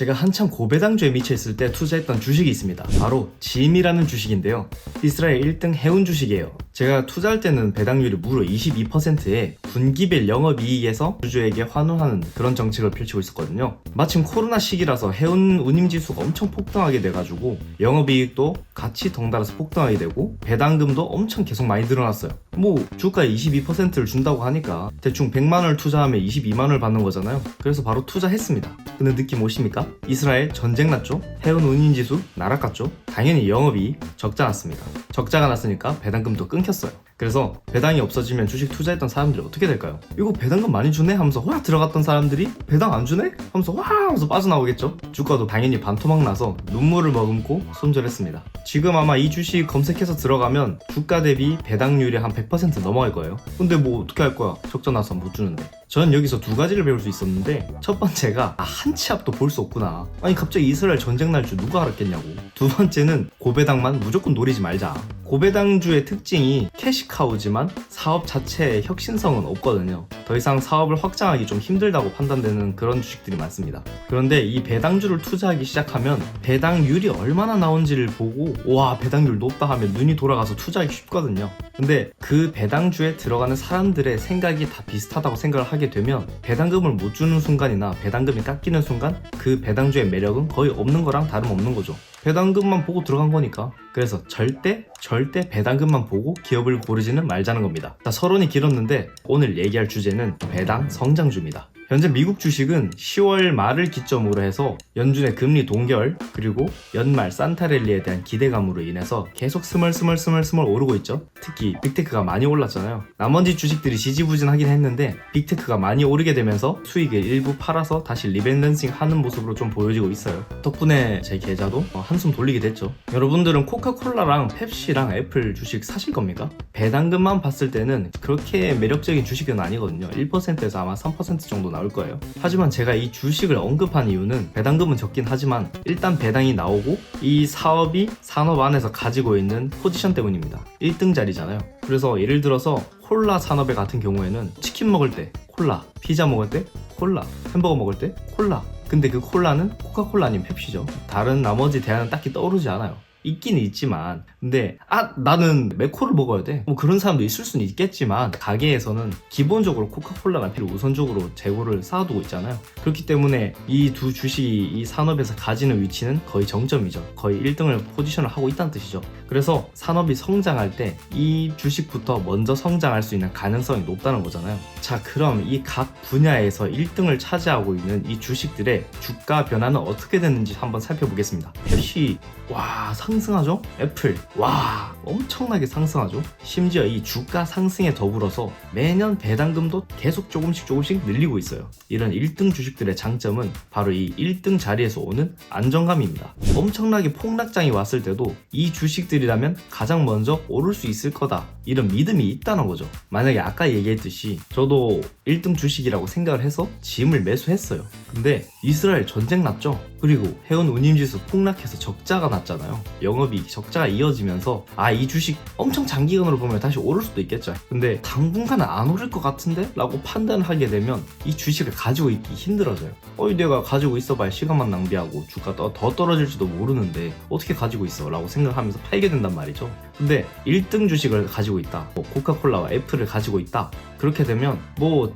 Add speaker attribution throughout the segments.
Speaker 1: 제가 한참 고배당주에 미쳐있을 때 투자했던 주식이 있습니다. 바로 짐이라는 주식인데요. 이스라엘 1등 해운 주식이에요. 제가 투자할 때는 배당률이 무려 22%에 분기별 영업이익에서 주주에게 환원하는 그런 정책을 펼치고 있었거든요. 마침 코로나 시기라서 해운 운임지수가 엄청 폭등하게 돼가지고 영업이익도 같이 덩달아서 폭등하게 되고 배당금도 엄청 계속 많이 늘어났어요. 뭐 주가에 22%를 준다고 하니까 대충 100만원을 투자하면 22만원을 받는 거잖아요. 그래서 바로 투자했습니다. 근데 느낌 오십니까? 이스라엘 전쟁 났죠? 해운 운임지수 나락갔죠? 당연히 영업이익 적자 났습니다. 적자가 났으니까 배당금도 끊겼어요. 그래서 배당이 없어지면 주식 투자했던 사람들이 어떻게 될까요? 이거 배당금 많이 주네? 하면서 와 들어갔던 사람들이 배당 안 주네? 하면서 와 하면서 빠져나오겠죠? 주가도 당연히 반토막 나서 눈물을 머금고 손절했습니다. 지금 아마 이 주식 검색해서 들어가면 주가 대비 배당률이 한 100% 넘어갈 거예요. 근데 뭐 어떻게 할 거야? 적자 나서 못 주는데. 전 여기서 두 가지를 배울 수 있었는데, 첫 번째가 한 치 앞도 볼 수 없구나. 아니 갑자기 이스라엘 전쟁 날 줄 누가 알았겠냐고. 두 번째는 고배당만 무조건 노리지 말자. 고배당주의 특징이 캐시카우지만 사업 자체의 혁신성은 없거든요. 더 이상 사업을 확장하기 좀 힘들다고 판단되는 그런 주식들이 많습니다. 그런데 이 배당주를 투자하기 시작하면 배당률이 얼마나 나온지를 보고 와 배당률 높다 하면 눈이 돌아가서 투자하기 쉽거든요. 근데 그 배당주에 들어가는 사람들의 생각이 다 비슷하다고 생각을 하게 되면 배당금을 못 주는 순간이나 배당금이 깎이는 순간 그 배당주의 매력은 거의 없는 거랑 다름없는 거죠. 배당금만 보고 들어간 거니까. 그래서 절대 배당금만 보고 기업을 고르지는 말자는 겁니다. 자, 서론이 길었는데 오늘 얘기할 주제는 배당 성장주입니다. 현재 미국 주식은 10월 말을 기점으로 해서 연준의 금리 동결 그리고 연말 산타랠리에 대한 기대감으로 인해서 계속 스멀스멀 오르고 있죠. 특히 빅테크가 많이 올랐잖아요. 나머지 주식들이 지지부진하긴 했는데 빅테크가 많이 오르게 되면서 수익을 일부 팔아서 다시 리밸런싱 하는 모습으로 좀 보여지고 있어요. 덕분에 제 계좌도 한숨 돌리게 됐죠. 여러분들은 코카콜라랑 펩시랑 애플 주식 사실 겁니까? 배당금만 봤을 때는 그렇게 매력적인 주식은 아니거든요. 1%에서 아마 3% 정도 나올 거예요. 하지만 제가 이 주식을 언급한 이유는 배당금은 적긴 하지만 일단 배당이 나오고 이 사업이 산업 안에서 가지고 있는 포지션 때문입니다. 1등 자리잖아요. 그래서 예를 들어서 콜라 산업의 같은 경우에는 치킨 먹을 때 콜라, 피자 먹을 때 콜라, 햄버거 먹을 때 콜라. 근데 그 콜라는 코카콜라 아닌 펩시죠. 다른 나머지 대안은 딱히 떠오르지 않아요. 있기는 있지만 근데 나는 맥코를 먹어야 돼 뭐 그런 사람도 있을 수는 있겠지만 가게에서는 기본적으로 코카콜라나 펩시를 우선적으로 재고를 쌓아두고 있잖아요. 그렇기 때문에 이 두 주식이 이 산업에서 가지는 위치는 거의 정점이죠. 거의 1등을 포지션을 하고 있다는 뜻이죠. 그래서 산업이 성장할 때 이 주식부터 먼저 성장할 수 있는 가능성이 높다는 거잖아요. 자, 그럼 이 각 분야에서 1등을 차지하고 있는 이 주식들의 주가 변화는 어떻게 됐는지 한번 살펴보겠습니다. 펩시 와 상승하죠? 애플 와 엄청나게 상승하죠? 심지어 이 주가 상승에 더불어서 매년 배당금도 계속 조금씩 늘리고 있어요. 이런 1등 주식들의 장점은 바로 이 1등 자리에서 오는 안정감입니다. 엄청나게 폭락장이 왔을 때도 이 주식들이라면 가장 먼저 오를 수 있을 거다 이런 믿음이 있다는 거죠. 만약에 아까 얘기했듯이 저도 1등 주식이라고 생각을 해서 짐을 매수했어요. 근데 이스라엘 전쟁 났죠? 그리고 해운 운임지수 폭락해서 적자가 났잖아요. 영업이익 적자가 이어지면서 이 주식 엄청 장기간으로 보면 다시 오를 수도 있겠죠. 근데 당분간은 안 오를 것 같은데? 라고 판단을 하게 되면 이 주식을 가지고 있기 힘들어져요. 내가 가지고 있어봐야 시간만 낭비하고 주가 더 떨어질지도 모르는데 어떻게 가지고 있어? 라고 생각하면서 팔게 된단 말이죠. 근데 1등 주식을 가지고 있다, 코카콜라와 애플을 가지고 있다, 그렇게 되면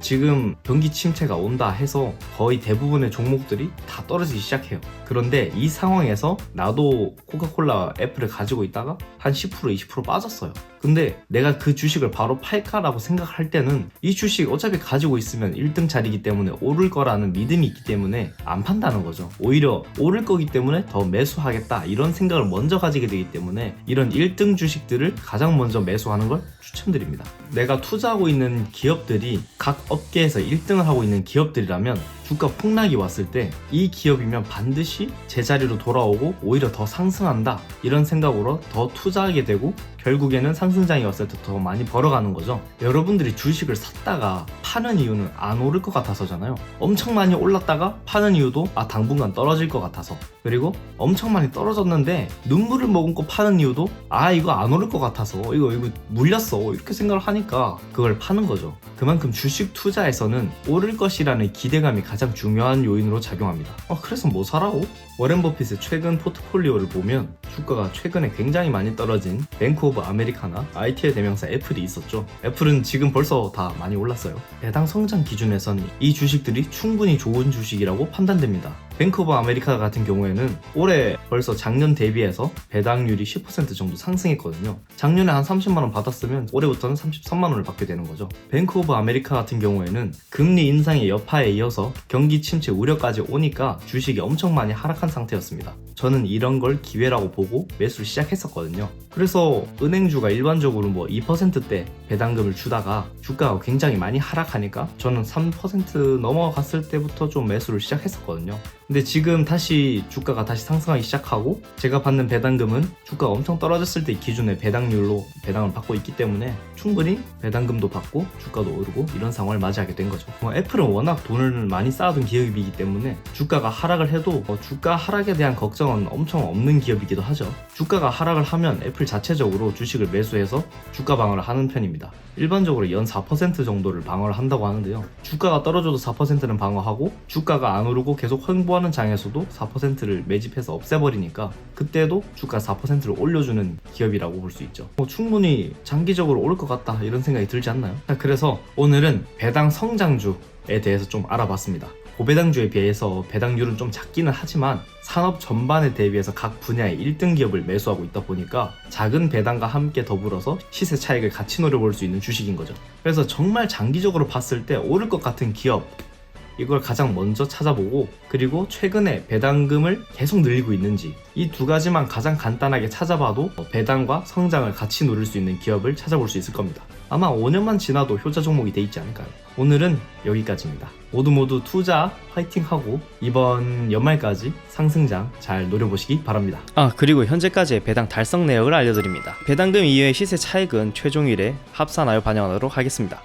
Speaker 1: 지금 경기 침체가 온다 해서 거의 대부분의 종목들이 다 떨어지기 시작해요. 그런데 이 상황에서 나도 코카콜라 애플을 가지고 있다가 한 10% 20% 빠졌어요. 근데 내가 그 주식을 바로 팔까라고 생각할 때는 이 주식 어차피 가지고 있으면 1등 자리이기 때문에 오를 거라는 믿음이 있기 때문에 안 판다는 거죠. 오히려 오를 거기 때문에 더 매수하겠다 이런 생각을 먼저 가지게 되기 때문에 이런 1등 주식들을 가장 먼저 매수하는 걸 추천드립니다. 내가 투자하고 있는 기업들이 각 업계에서 1등을 하고 있는 기업들이라면 주가 폭락이 왔을 때 이 기업이면 반드시 제자리로 돌아오고 오히려 더 상승한다 이런 생각으로 더 투자하게 되고 결국에는 상승장이 왔을 때 더 많이 벌어가는 거죠. 여러분들이 주식을 샀다가 파는 이유는 안 오를 것 같아서잖아요. 엄청 많이 올랐다가 파는 이유도 당분간 떨어질 것 같아서, 그리고 엄청 많이 떨어졌는데 눈물을 머금고 파는 이유도 이거 안 오를 것 같아서 이거 물렸어 이렇게 생각을 하니까 그걸 파는 거죠. 그만큼 주식 투자에서는 오를 것이라는 기대감이 가장 중요한 요인으로 작용합니다. 그래서 뭐 사라고? 워렌 버핏의 최근 포트폴리오를 보면 주가가 최근에 굉장히 많이 떨어진 뱅크 오브 아메리카나 IT의 대명사 애플이 있었죠. 애플은 지금 벌써 다 많이 올랐어요. 배당 성장 기준에선 이 주식들이 충분히 좋은 주식이라고 판단됩니다. 뱅크 오브 아메리카 같은 경우에는 올해 벌써 작년 대비해서 배당률이 10% 정도 상승했거든요. 작년에 한 30만원 받았으면 올해부터는 33만원을 받게 되는 거죠. 뱅크 오브 아메리카 같은 경우에는 금리 인상의 여파에 이어서 경기 침체 우려까지 오니까 주식이 엄청 많이 하락한 상태였습니다. 저는 이런 걸 기회라고 보고 매수를 시작했었거든요. 그래서 은행주가 일반적으로 뭐 2%대 배당금을 주다가 주가가 굉장히 많이 하락하니까 저는 3% 넘어갔을 때부터 좀 매수를 시작했었거든요. 근데 지금 다시 주가가 다시 상승하기 시작하고 제가 받는 배당금은 주가가 엄청 떨어졌을 때 기준의 배당률로 배당을 받고 있기 때문에 충분히 배당금도 받고 주가도 오르고 이런 상황을 맞이하게 된 거죠. 애플은 워낙 돈을 많이 쌓아둔 기업이기 때문에 주가가 하락을 해도 주가 하락에 대한 걱정은 엄청 없는 기업이기도 하죠. 주가가 하락을 하면 애플 자체적으로 주식을 매수해서 주가 방어를 하는 편입니다. 일반적으로 연 4% 정도를 방어를 한다고 하는데요. 주가가 떨어져도 4%는 방어하고 주가가 안 오르고 계속 횡보하는 장에서도 4%를 매집해서 없애버리니까 그때도 주가 4%를 올려주는 기업이라고 볼 수 있죠. 충분히 장기적으로 오를 것 같다 이런 생각이 들지 않나요? 그래서 오늘은 배당 성장주에 대해서 좀 알아봤습니다. 고배당주에 비해서 배당률은 좀 작기는 하지만 산업 전반에 대비해서 각 분야의 1등 기업을 매수하고 있다 보니까 작은 배당과 함께 더불어서 시세 차익을 같이 노려볼 수 있는 주식인 거죠. 그래서 정말 장기적으로 봤을 때 오를 것 같은 기업 이걸 가장 먼저 찾아보고 그리고 최근에 배당금을 계속 늘리고 있는지 이 두 가지만 가장 간단하게 찾아봐도 배당과 성장을 같이 누릴 수 있는 기업을 찾아볼 수 있을 겁니다. 아마 5년만 지나도 효자 종목이 돼 있지 않을까요? 오늘은 여기까지입니다. 모두 투자 화이팅하고 이번 연말까지 상승장 잘 노려보시기 바랍니다.
Speaker 2: 그리고 현재까지의 배당 달성 내역을 알려드립니다. 배당금 이후의 시세 차익은 최종일에 합산하여 반영하도록 하겠습니다.